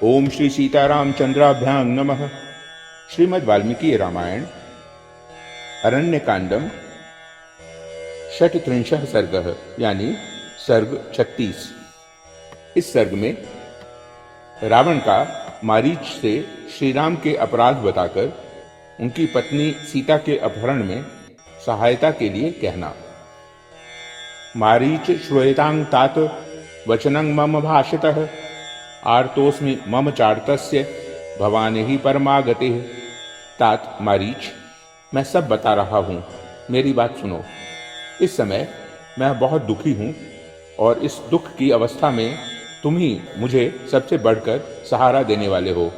ओम श्री सीतारामचंद्राभ्यां नमः। श्रीमद् वाल्मीकि रामायण अरण्यकांडम षट्त्रिंशः सर्गः यानी सर्ग 36। इस सर्ग में रावण का मारीच से श्रीराम के अपराध बताकर उनकी पत्नी सीता के अपहरण में सहायता के लिए कहना। मारीच श्रूयतां तात वचनं मम भाषितः आर्तोस्मि मम चार्तस्य भवानी ही परमागतिः। तात मारीच, मैं सब बता रहा हूँ, मेरी बात सुनो। इस समय मैं बहुत दुखी हूँ और इस दुख की अवस्था में तुम ही मुझे सबसे बढ़कर सहारा देने वाले हो।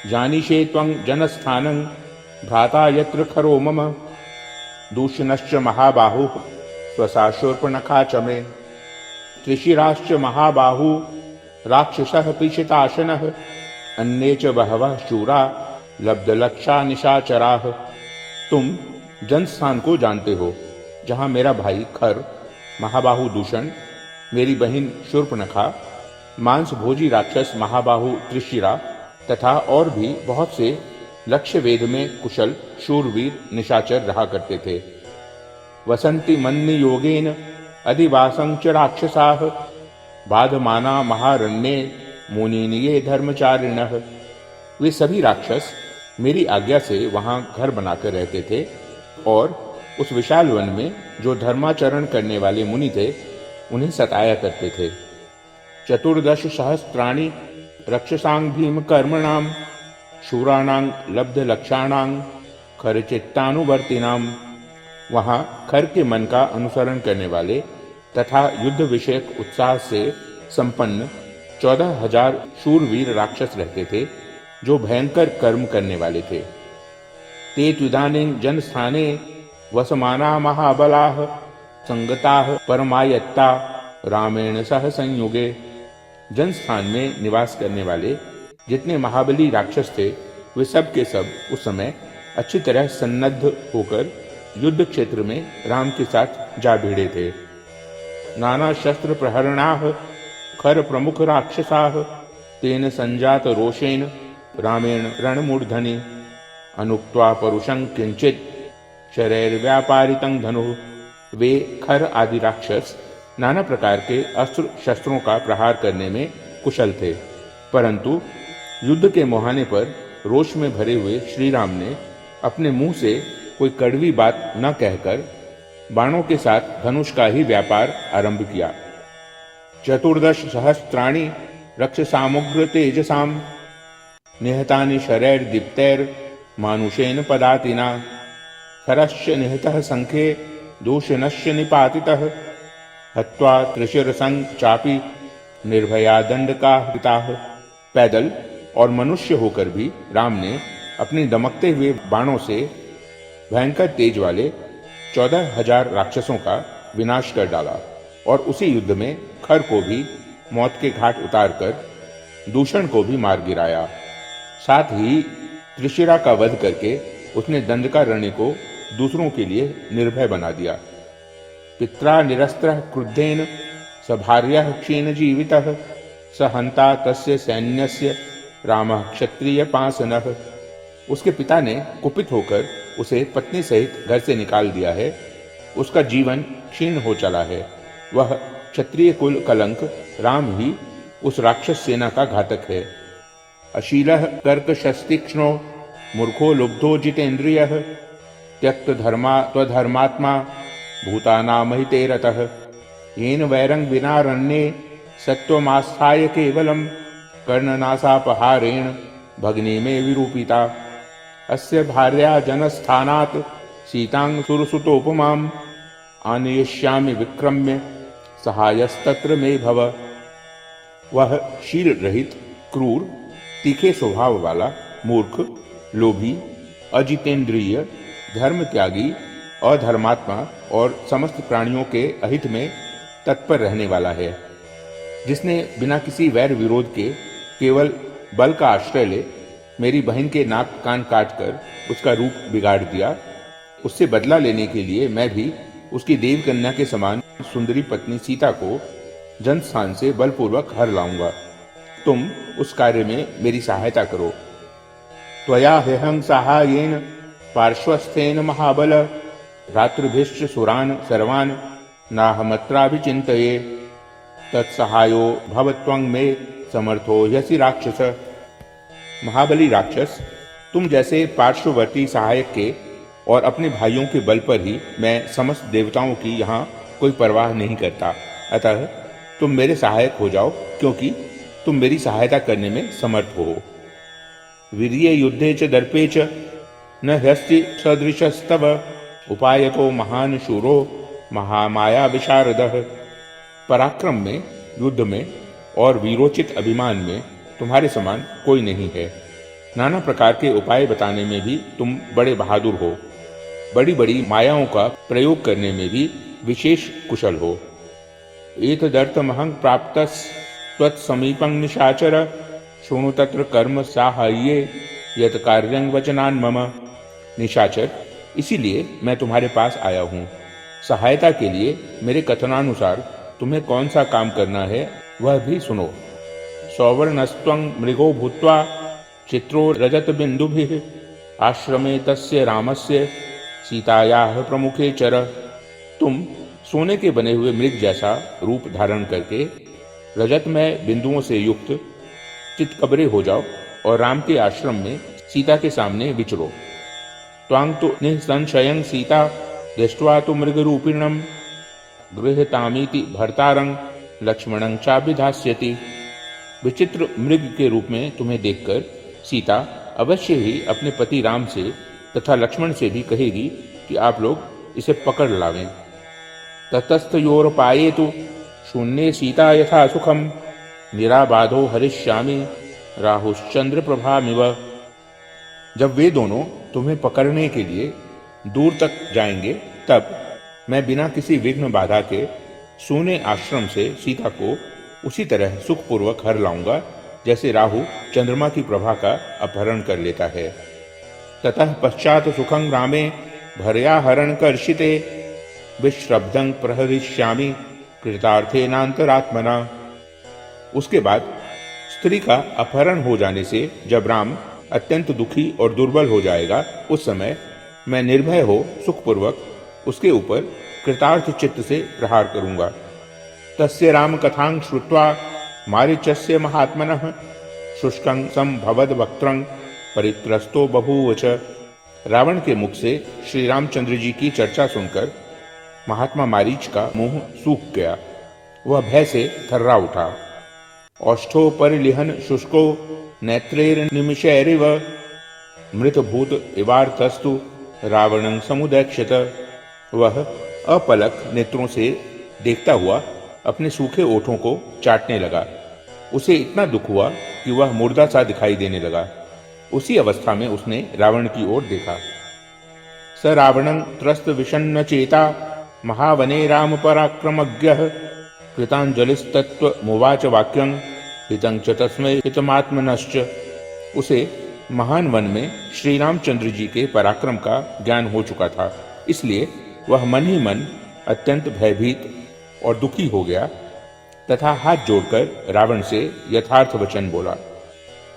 जानीषे त्वं जनस्थानं भ्राता यत्र खरो मम दूषणश्च महाबाहु स्वसा शूर्पणखा च मे त्रिशिराश्च महाबाहु राक्षसः पीशिताशनः अन्ये च बहवः शूरा लब्धलक्षा निशाचराः। तुम जनस्थान को जानते हो, जहाँ मेरा भाई खर, महाबाहु दूषण, मेरी बहन शूर्पणखा, मांस भोजी राक्षस महाबाहु त्रिशिरा तथा और भी बहुत से लक्ष्य वेद में कुशल शूरवीर निशाचर रहा करते थे। वसंति मन्य योगेन अधिवासं च राक्षसाः बाधमाना महारण्ये मुनिनिये धर्मचारिणः। वे सभी राक्षस मेरी आज्ञा से वहां घर बनाकर रहते थे और उस विशाल वन में जो धर्माचरण करने वाले मुनि थे उन्हें सताया करते थे। 14 सहस्राणि रक्षसां भीम कर्मणां शूराणां लब्ध लक्षाणां खरचित्तानुवर्तिनां। वहां खर के मन का अनुसरण करने वाले तथा युद्ध विषयक उत्साह से संपन्न 14,000 शूरवीर राक्षस रहते थे, जो भयंकर कर्म करने वाले थे। ते त्विदानीं जनस्थाने वसमाना महाबलाः संगताः परमायत्ता रामेण सह संयुगे। जनस्थान में निवास करने वाले जितने महाबली राक्षस थे, वे सब के सब उस समय अच्छी तरह सन्नद्ध होकर युद्ध क्षेत्र में राम के साथ जा भिड़े थे। नाना शस्त्र प्रहरणाः खर प्रमुख राक्षसाः तेन संजात रोषेण रामेण रणमूर्धनि अनुक्त्वा परुषं किंचित शरैर्व्यापारितं धनुः। वे खर आदि राक्षस नाना प्रकार के अस्त्र शस्त्रों का प्रहार करने में कुशल थे, परंतु युद्ध के मुहाने पर रोष में भरे हुए श्री राम ने अपने मुंह से कोई कड़वी बात न कहकर बाणों के साथ धनुष का ही व्यापार आरंभ किया। 14 सहस्राणि रक्षसामुग्र तेजसां निहतानि शरैर्दीप्तैर् मानुषेण पदातिना खरश्च निहतः संख्ये दूषणश्च निपातितः हत्वा त्रिशिरसं चापि निर्भया दंडकाहृताः। पैदल और मनुष्य होकर भी राम ने अपने दमकते हुए बाणों से भयंकर तेज वाले 14,000 राक्षसों का विनाश कर डाला और उसी युद्ध में खर को भी मौत के घाट उतारकर दूषण को भी मार गिराया। साथ ही त्रिशिरा का वध करके उसने दंडकारण्य को दूसरों के लिए निर्भय बना दिया। पित्रा निरस्त्रः क्रुद्धेन स भार्यः क्षीण जीवितः स हंता तस्य सैन्यस्य रामः क्षत्रिय पांसनः। उसके पिता ने कुपित होकर उसे पत्नी सहित घर से निकाल दिया है, उसका जीवन क्षीण हो चला है। वह क्षत्रिय कुल कलंक राम ही उस राक्षस सेना का घातक है। अशीलः कर्कशस्तीक्ष्णो मूर्खो लुब्धो जितेन्द्रियः त्यक्त धर्मा त्वधर्मात्मा भूतानामहिते रतः येन वैरं विनारण्ये सत्वमास्थाय केवलं कर्णनासापहारेण भग्नी में विरूपिता। अस्य भार्या जनस्थानात् सीतां सुरसुतोपमां आनयिष्यामि विक्रम्य सहायस्तत्र मे भव। वह शील रहित, क्रूर, तीखे स्वभाव वाला, मूर्ख, लोभी, अजितेंद्रिय, धर्म त्यागी, अधर्मात्मा और समस्त प्राणियों के अहित में तत्पर रहने वाला है, जिसने बिना किसी वैर विरोध के केवल बल का आश्रय ले मेरी बहन के नाक कान काटकर उसका रूप बिगाड़ दिया। उससे बदला लेने के लिए मैं भी उसकी देव कन्या के समान सुंदरी पत्नी सीता को जनस्थान से बलपूर्वक हर लाऊंगा। तुम उस कार्य में मेरी सहायता करो। त्वया ह्यहं साहाय्येन पार्श्वस्थेन महाबल रात्रिभिश्च सुरान् सर्वान् नाहमत्राभिचिन्तये तत्सहायो भव त्वं मे समर्थो ह्यसि राक्षस। महाबली राक्षस, तुम जैसे पार्श्ववर्ती सहायक के और अपने भाइयों के बल पर ही मैं समस्त देवताओं की यहाँ कोई परवाह नहीं करता। अतः तुम मेरे सहायक हो जाओ, क्योंकि तुम मेरी सहायता करने में समर्थ हो। वीर्ये युद्धे च दर्पे च न ह्यस्ति सदृशस्तव उपायतो महान शूरो महामाया विशारदः। पराक्रम में, युद्ध में और वीरोचित अभिमान में तुम्हारे समान कोई नहीं है। नाना प्रकार के उपाय बताने में भी तुम बड़े बहादुर हो। बड़ी बड़ी मायाओं का प्रयोग करने में भी विशेष कुशल हो। एतदर्थमहं प्राप्तस् त्वत्समीपं निशाचर शृणु तत्र कर्म साहाय्ये यत् कार्यं वचनान् मम। निशाचर, इसीलिए मैं तुम्हारे पास आया हूँ। सहायता के लिए मेरे कथनानुसार तुम्हें कौन सा काम करना है वह भी सुनो। सौवर्णस्त्वं मृगो भूत्वा चित्रो रजत बिंदुभिः आश्रमे तस्य रामस्य सीतायाः प्रमुखे चर। तुम सोने के बने हुए मृग जैसा रूप धारण करके रजत में बिंदुओं से युक्त चितकबरे हो जाओ और राम के आश्रम में सीता के सामने विचरो। त्वां तु निःसंशयं सीता दृष्ट्वा तु मृगरूपिणं गृह्यतामीति भर्तारं लक्ष्मणं चाभिधास्यति। विचित्र मृग के रूप में तुम्हें देखकर सीता अवश्य ही अपने पति राम से तथा लक्ष्मण से भी कहेगी कि आप लोग इसे पकड़ लावें। ततस्तयोरपाये तु शून्ये सीता यथा सुखम निराबाधो हरिष्यामि राहुश्चंद्र प्रभामिव। जब वे दोनों तुम्हें पकड़ने के लिए दूर तक जाएंगे, तब मैं बिना किसी विघ्न बाधा के सोने आश्रम से सीता को उसी तरह सुखपूर्वक हर लाऊंगा जैसे राहु चंद्रमा की प्रभा का अपहरण कर लेता है। ततः पश्चात सुखं रामे भर्या हरण कर्षिते विश्रब्धं प्रहरिष्यामि कृतार्थेनांतरात्मना। उसके बाद स्त्री का अपहरण हो जाने से जब राम अत्यंत दुखी और दुर्बल हो जाएगा, उस समय मैं निर्भय हो सुखपूर्वक उसके ऊपर कृतार्थ चित्त से प्रहार करूंगा। तस्य राम कथां श्रुत्वा मारीचस्य महात्मनः शुष्कं संभवद वक्त्रं परित्रस्तो बभूवच। रावण के मुख से श्री रामचंद्र जी की चर्चा सुनकर महात्मा मारीच का मुंह सूख गया। वह भय से थर्रा उठा। औष्ठो परिलिहन शुष्को नेत्रैर्निमिषैरिव मृतभूत इवार्तस्तु रावणं समुदैक्षत। वह अपलक नेत्रों से देखता हुआ अपने सूखे ओठों को चाटने लगा। उसे इतना दुख हुआ कि वह मुर्दा सा दिखाई देने लगा। उसी अवस्था में उसने रावण की ओर देखा। स रावणं त्रस्त विषण्ण चेता महावने राम पराक्रमज्ञः कृतांजलिस्तत्व मुवाच वाक्यं हितं च तस्मै हितमात्मनश्च। उसे महान वन में श्री रामचंद्र जी के पराक्रम का ज्ञान हो चुका था, इसलिए वह मन ही मन अत्यंत भयभीत और दुखी हो गया तथा हाथ जोड़कर रावण से यथार्थ वचन बोला।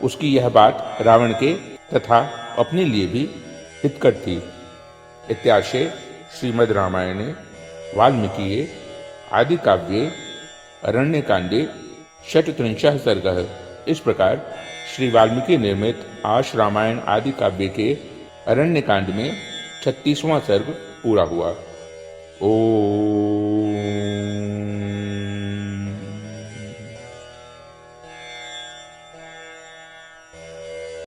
उसकी यह बात रावण के तथा अपने लिए भी हितकर थी। इत्याशे श्रीमद् रामायणे वाल्मीकिये आदि काव्ये अरण्यकांडे षट्त्रिंशः सर्गः। इस प्रकार श्री वाल्मीकि निर्मित आश रामायण आदि काव्य के अरण्यकांड में 36वां सर्ग पूरा हुआ। ओम।